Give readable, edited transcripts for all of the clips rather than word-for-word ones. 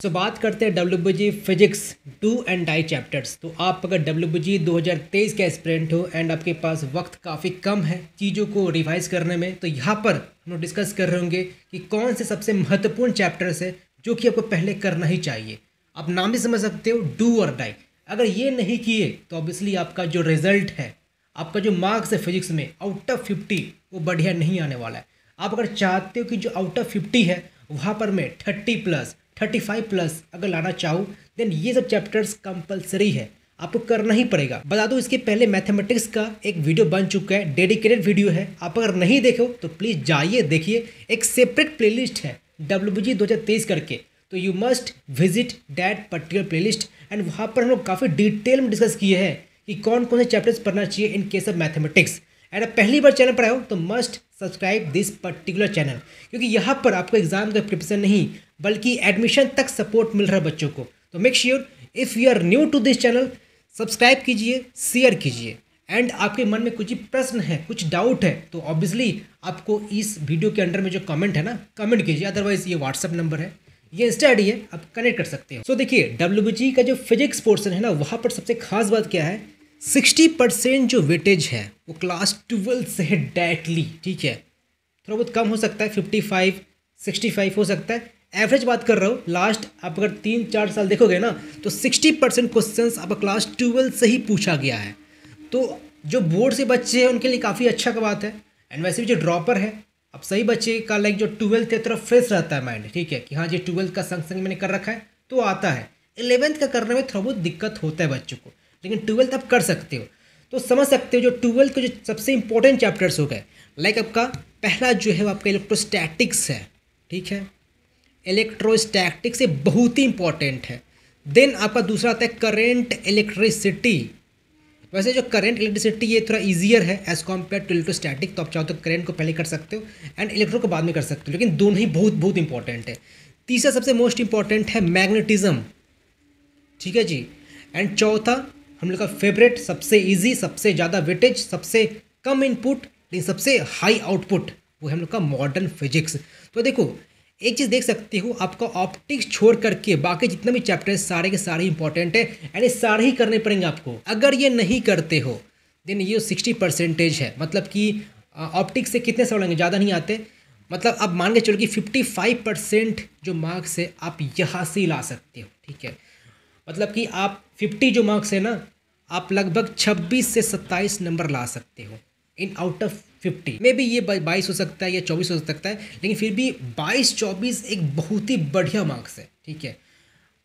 बात करते हैं WBG physics do and die chapters. तो आप अगर WBG 2023 के एस्पिरेंट हो एंड आपके पास वक्त काफ़ी कम है चीज़ों को रिवाइज करने में, तो यहाँ पर हम लोग डिस्कस कर रहे होंगे कि कौन से सबसे महत्वपूर्ण चैप्टर्स है जो कि आपको पहले करना ही चाहिए। आप नाम भी समझ सकते हो, डू और डाई। अगर ये नहीं किए तो ऑब्वियसली आपका जो रिजल्ट है, आपका जो मार्क्स है फिजिक्स में आउट ऑफ 50 वो बढ़िया नहीं आने वाला है। आप अगर चाहते हो कि जो आउट ऑफ 50 है वहाँ पर मैं 30+ 35+ अगर लाना चाहूँ, देन ये सब चैप्टर्स कंपलसरी है, आपको करना ही पड़ेगा। बता दो इसके पहले मैथमेटिक्स का एक वीडियो बन चुका है, डेडिकेटेड वीडियो है। आप अगर नहीं देखो तो प्लीज़ जाइए देखिए, एक सेपरेट प्लेलिस्ट है WBG 2023 करके, तो you must visit that particular playlist. And वहाँ पर हम लोग काफ़ी डिटेल में डिस्कस किए हैं कि कौन कौन से चैप्टर्स पढ़ना चाहिए in case of mathematics. And पहली बार चैनल पर आए हो तो must subscribe this particular channel, क्योंकि यहाँ पर आपको एग्जाम का प्रिपरेशन नहीं बल्कि एडमिशन तक सपोर्ट मिल रहा है बच्चों को। तो make sure if you are new to this channel, subscribe कीजिए, शेयर कीजिए। एंड आपके मन में कुछ प्रश्न है, कुछ डाउट है, तो ऑब्वियसली आपको इस वीडियो के अंडर में जो कमेंट है ना, कमेंट कीजिए। अदरवाइज ये व्हाट्सअप नंबर है, ये इंस्टा आईडी है, आप कनेक्ट कर सकते हो। सो देखिए WBG का जो फिजिक्स पोर्शन है ना, वहाँ पर सबसे खास बात क्या है, 60% जो वेटेज है वो क्लास 12 से है डायरेक्टली। ठीक है, थोड़ा बहुत कम हो सकता है, 55 65 हो सकता है, एवरेज बात कर रहा हूँ। लास्ट आप अगर 3-4 साल देखोगे ना तो 60% क्वेश्चंस आपका क्लास 12 से ही पूछा गया है। तो जो बोर्ड से बच्चे हैं उनके लिए काफ़ी अच्छा का बात है। एंड वैसे भी जो ड्रॉपर है, अब सही बच्चे का लाइक जो 12th है थोड़ा फ्रेश रहता है माइंड। ठीक है कि हाँ जी 12th का संग संग मैंने कर रखा है तो आता है। 11th का करने में थोड़ा बहुत दिक्कत होता है बच्चों को, लेकिन 12th आप कर सकते हो। तो समझ सकते हो जो 12th के जो सबसे इंपॉर्टेंट चैप्टर्स हो गए, लाइक आपका पहला जो है वो आपका इलेक्ट्रोस्टैटिक्स है। ठीक है, इलेक्ट्रोस्टैटिक्स से बहुत ही इंपॉर्टेंट है। देन आपका दूसरा आता है करेंट इलेक्ट्रिसिटी। वैसे जो करंट इलेक्ट्रिसिटी ये थोड़ा ईजियर है एज कम्पेयर टू इलेक्ट्रोस्टैटिक, तो आप चाहो तो करंट को पहले कर सकते हो एंड इलेक्ट्रो को बाद में कर सकते हो, लेकिन दोनों ही बहुत बहुत इंपॉर्टेंट है। तीसरा सबसे मोस्ट इंपॉर्टेंट है मैग्नेटिज्म। ठीक है जी। एंड चौथा हम लोग का फेवरेट, सबसे ईजी, सबसे ज़्यादा वेटेज, सबसे कम इनपुट लेकिन सबसे हाई आउटपुट, वो है हम लोग का मॉडर्न फिजिक्स। तो देखो एक चीज़ देख सकते हो, आपका ऑप्टिक्स छोड़ करके बाकी जितने भी चैप्टर सारे के सारे इंपॉर्टेंट है एंड ये सारे ही करने पड़ेंगे आपको। अगर ये नहीं करते हो देन ये 60% है, मतलब कि ऑप्टिक्स से कितने सवाल आएंगे, ज़्यादा नहीं आते। मतलब अब मान के चलो कि 55% जो मार्क्स है आप यहाँ से ही ला सकते हो। ठीक है, मतलब कि आप 50 जो मार्क्स है ना, आप लगभग 26 से 27 नंबर ला सकते हो in out of 50। May be ये 22 हो सकता है या 24 हो सकता है, लेकिन फिर भी 22-24 एक बहुत ही बढ़िया मार्क्स है। ठीक है,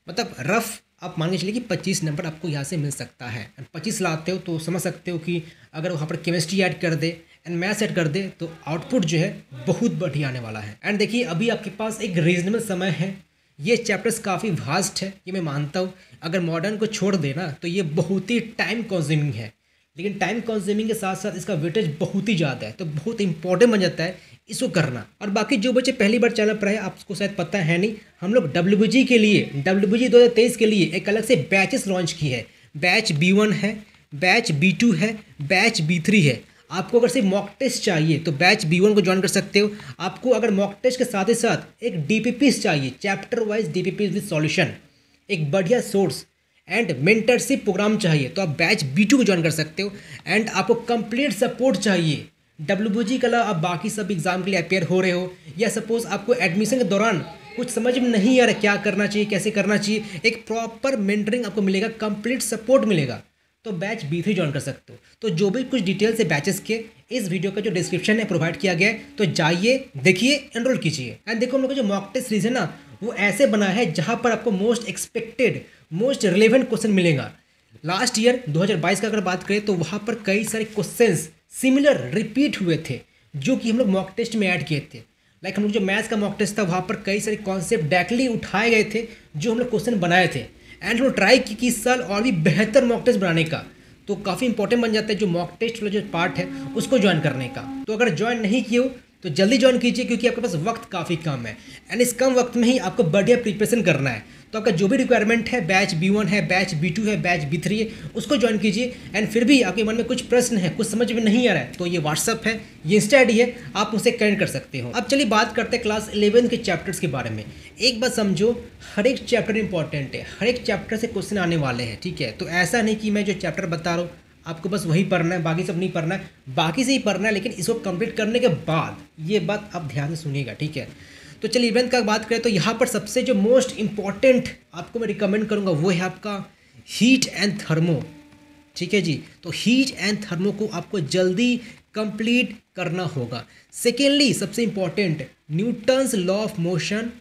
मतलब रफ आप मान के चलिए कि 25 नंबर आपको यहाँ से मिल सकता है। 25 लाते हो तो समझ सकते हो कि अगर वहाँ पर केमिस्ट्री ऐड कर दे एंड मैथ्स ऐड कर दे तो आउटपुट जो है बहुत बढ़िया आने वाला है। एंड देखिए अभी आपके पास एक रीजनेबल समय है, ये चैप्टर्स काफ़ी वास्ट है, ये मैं मानता हूँ। अगर मॉडर्न को छोड़ देना तो ये बहुत ही टाइम कंज्यूमिंग है, लेकिन टाइम कंज्यूमिंग के साथ साथ इसका वेटेज बहुत ही ज़्यादा है, तो बहुत इंपॉर्टेंट बन जाता है इसको करना। और बाकी जो बच्चे पहली बार चैनल पर है, आपको शायद पता है नहीं, हम लोग WBG के लिए, WBG 2023 के लिए एक अलग से बैचेस लॉन्च की है। बैच B1 है, बैच B2 है, बैच B3 है। आपको अगर सिर्फ मॉक टेस्ट चाहिए तो बैच B1 को ज्वाइन कर सकते हो। आपको अगर मॉक टेस्ट के साथ ही साथ एक DPPs चाहिए, chapter wise DPPs with solution, एक बढ़िया सोर्स एंड मेंटरशिप प्रोग्राम चाहिए तो आप बैच B2 को ज्वाइन कर सकते हो। एंड आपको कंप्लीट सपोर्ट चाहिए WBG के अलावा आप बाकी सब एग्जाम के लिए अपेयर हो रहे हो, या सपोज आपको एडमिशन के दौरान कुछ समझ में नहीं आ रहा क्या करना चाहिए, कैसे करना चाहिए, एक प्रॉपर मेंटरिंग आपको मिलेगा, कंप्लीट सपोर्ट मिलेगा, तो बैच B3 ज्वाइन कर सकते हो। तो जो भी कुछ डिटेल्स है बैचेस के इस वीडियो का जो डिस्क्रिप्शन है प्रोवाइड किया गया है, तो जाइए देखिए, एनरोल कीजिए। एंड देखो हम लोग का जो मॉक टेस्ट सीरीज है ना, वो ऐसे बना है जहाँ पर आपको most expected, most relevant question मिलेगा। लास्ट ईयर 2022 का अगर बात करें तो वहाँ पर कई सारे क्वेश्चंस सिमिलर रिपीट हुए थे जो कि हम लोग मॉक टेस्ट में ऐड किए थे। लाइक हम लोग जो मैथ्स का मॉक टेस्ट था वहाँ पर कई सारे कॉन्सेप्ट डायरेक्टली उठाए गए थे जो हम लोग क्वेश्चन बनाए थे। एंड हम लोग ट्राई की कि इस साल और भी बेहतर मॉक टेस्ट बनाने का, तो काफ़ी इंपॉर्टेंट बन जाता है जो मॉक टेस्ट वाला जो पार्ट है उसको ज्वाइन करने का। तो अगर ज्वाइन नहीं किए हो तो जल्दी ज्वाइन कीजिए, क्योंकि आपके पास वक्त काफ़ी कम है एंड इस कम वक्त में ही आपको बढ़िया प्रिपरेशन करना है। तो आपका जो भी रिक्वायरमेंट है, बैच B1 है, बैच B2 है, बैच B3 है, उसको ज्वाइन कीजिए। एंड फिर भी आपके मन में कुछ प्रश्न है, कुछ समझ में नहीं आ रहा है, तो ये व्हाट्सअप है, ये इंस्टा आईडी है, आप मुझसे कनेक्ट कर सकते हो। अब चलिए बात करते हैं क्लास 11 के चैप्टर्स के बारे में। एक बात समझो, हर एक चैप्टर इंपॉर्टेंट है, हर एक चैप्टर से क्वेश्चन आने वाले हैं, ठीक है। तो ऐसा नहीं कि मैं जो चैप्टर बता रहा हूँ आपको बस वही पढ़ना है, बाकी सब नहीं पढ़ना है, बाकी से ही पढ़ना है, लेकिन इसको कंप्लीट करने के बाद ये बात आप ध्यान से सुनिएगा, ठीक है। तो चलिए 11th का बात करें तो यहाँ पर सबसे जो मोस्ट इंपॉर्टेंट आपको मैं रिकमेंड करूँगा वो है आपका हीट एंड थर्मो, ठीक है जी। तो हीट एंड थर्मो को आपको जल्दी कंप्लीट करना होगा। सेकेंडली सबसे important Newton's law of motion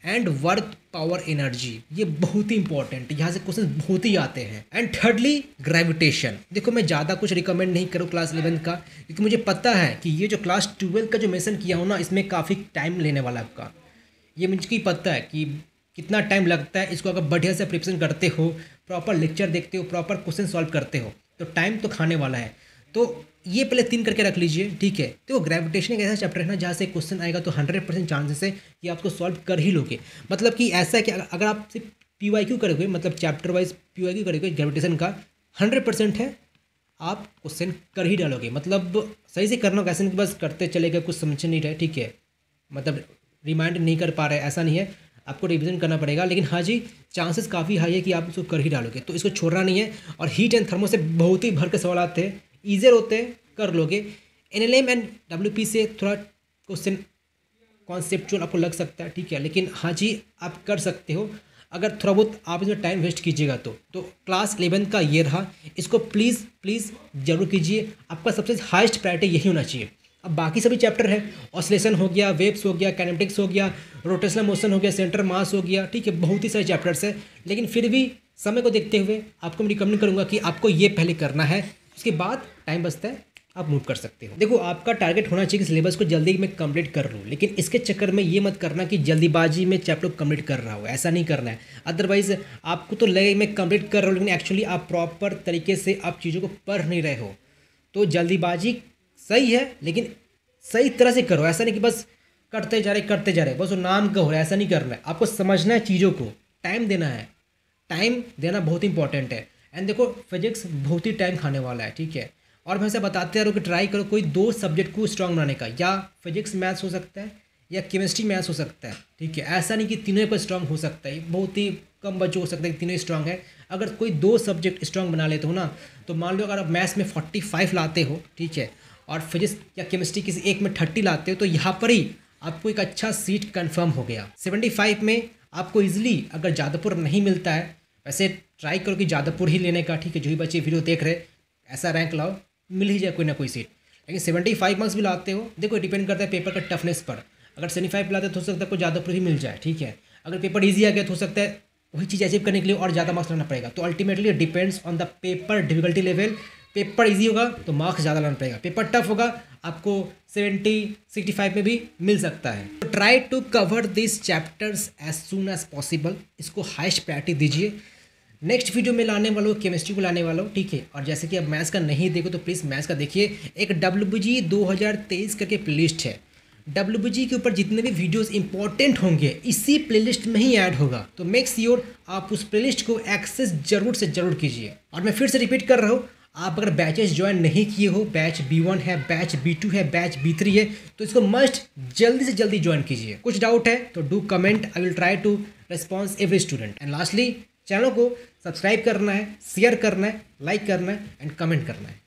and work power energy, ये बहुत ही इंपॉर्टेंट, यहाँ से क्वेश्चन बहुत ही आते हैं। And thirdly gravitation. देखो मैं ज़्यादा कुछ रिकमेंड नहीं करूँ क्लास 11th का, क्योंकि मुझे पता है कि ये जो क्लास 12th का जो मेंशन किया हो ना, इसमें काफ़ी टाइम लेने वाला है आपका। ये मुझे पता है कि कितना टाइम लगता है इसको, अगर बढ़िया से प्रिपरेशन करते हो, प्रॉपर लेक्चर देखते हो, प्रॉपर क्वेश्चन सॉल्व करते हो, तो टाइम तो खाने वाला है। तो ये पहले 3 करके रख लीजिए, ठीक है। तो ग्रेविटेशन एक ऐसा चैप्टर है ना जहाँ से क्वेश्चन आएगा तो 100% चांसेस है कि आप उसको सॉल्व कर ही लोगे। मतलब कि ऐसा है कि अगर आप सिर्फ PYQ करोगे, मतलब चैप्टर वाइज PYQ करोगे ग्रेविटेशन का, 100% है आप क्वेश्चन कर ही डालोगे। मतलब सही से करना होगा, ऐसे नहीं बस करते चले गए, कुछ समझ नहीं रहे, ठीक है, मतलब रिमाइंड नहीं कर पा रहे, ऐसा नहीं है, आपको रिविजन करना पड़ेगा। लेकिन हाँ जी, चांसेस काफ़ी हाई है कि आप इसको कर ही डालोगे, तो इसको छोड़ना नहीं है। और हीट एंड थर्मो से बहुत ही भर के सवाल आते हैं, ईजियर होते हैं, कर लोगे। NLM एंड WP से थोड़ा क्वेश्चन कॉन्सेप्चुअल आपको लग सकता है, ठीक है, लेकिन हाँ जी आप कर सकते हो अगर थोड़ा बहुत आप इसमें टाइम वेस्ट कीजिएगा तो क्लास 11th का ये रहा, इसको प्लीज़ प्लीज़ जरूर कीजिए। आपका सबसे हाईएस्ट प्रायोरिटी यही होना चाहिए। अब बाकी सभी चैप्टर है, ऑसिलेशन हो गया, वेव्स हो गया, काइनेटिक्स हो गया, रोटेशनल मोशन हो गया, सेंटर मास हो गया, ठीक है, बहुत ही सारे चैप्टर्स है। लेकिन फिर भी समय को देखते हुए आपको मैं रिकमेंड करूँगा कि आपको ये पहले करना है, उसके बाद टाइम बचता है आप मूव कर सकते हो। देखो आपका टारगेट होना चाहिए कि सिलेबस को जल्दी मैं कंप्लीट कर लूँ, लेकिन इसके चक्कर में ये मत करना कि जल्दीबाजी में चैप्टर कंप्लीट कर रहा हो, ऐसा नहीं करना है। अदरवाइज आपको तो लगे मैं कंप्लीट कर रहा हूँ, लेकिन एक्चुअली आप प्रॉपर तरीके से आप चीज़ों को पढ़ नहीं रहे हो। तो जल्दीबाजी सही है, लेकिन सही तरह से करो, ऐसा नहीं कि बस करते जा रहे बस वो नाम का हो रहा है, ऐसा नहीं करना है। आपको समझना है चीज़ों को, टाइम देना है, टाइम देना बहुत इंपॉर्टेंट है। एंड देखो फिजिक्स बहुत ही टाइम खाने वाला है, ठीक है। और मैं ऐसा बताते रहो कि ट्राई करो कोई 2 सब्जेक्ट को स्ट्रांग बनाने का, या फिजिक्स मैथ्स हो सकता है या केमिस्ट्री मैथ्स हो सकता है, ठीक है। ऐसा नहीं कि तीनों पर स्ट्रांग हो सकता है, बहुत ही कम बच्चों हो सकता है कि तीनों स्ट्रांग है। अगर कोई 2 सब्जेक्ट स्ट्रांग बना लेते हो ना, तो मान लो अगर आप मैथ्स में 45 लाते हो, ठीक है, और फिजिक्स या केमिस्ट्री किसी एक में 30 लाते हो, तो यहाँ पर ही आपको एक अच्छा सीट कन्फर्म हो गया। 75 में आपको ईजिली, अगर जादवपुर नहीं मिलता है, वैसे ट्राई करो कि जादवपुर ही लेने का, ठीक है, जो भी बच्चे वीडियो देख रहे ऐसा रैंक लाओ, मिल ही जाए कोई ना कोई सीट। लेकिन 75 मार्क्स भी लाते हो, देखो डिपेंड करता है पेपर का टफनेस पर। अगर 75 लाते तो हो सकता है कोई जादवपुर ही मिल जाए, ठीक है। अगर पेपर ईजी आ गया तो हो सकता है वही चीज़ अचीव करने के लिए और ज़्यादा मार्क्स लाना पड़ेगा। तो ultimately depends on the paper difficulty level. Paper easy होगा तो मार्क्स ज़्यादा लाना पड़ेगा, पेपर टफ होगा आपको 70-65 में भी मिल सकता है। तो try to cover this chapters as soon as possible, इसको हाईएस्ट प्रायोरिटी दीजिए। नेक्स्ट वीडियो में लाने वाला हूँ, केमिस्ट्री को लाने वाला हूँ, ठीक है। और जैसे कि अब मैथ्स का नहीं देखो तो प्लीज़ मैथ्स का देखिए। एक WBG 2023 करके प्लेलिस्ट है, WBG के ऊपर जितने भी वीडियोस इंपॉर्टेंट होंगे इसी प्लेलिस्ट में ही ऐड होगा। तो मेक श्योर आप उस प्लेलिस्ट को एक्सेस जरूर से जरूर कीजिए। और मैं फिर से रिपीट कर रहा हूँ, आप अगर बैचेस ज्वाइन नहीं किए हो, बैच B1 है, बैच B2 है, बैच B3 है, तो इसको मस्ट जल्दी से जल्दी ज्वाइन कीजिए। कुछ डाउट है तो do comment, I will try to response every student. And lastly channel को सब्सक्राइब करना है, शेयर करना है, लाइक करना है एंड कमेंट करना है।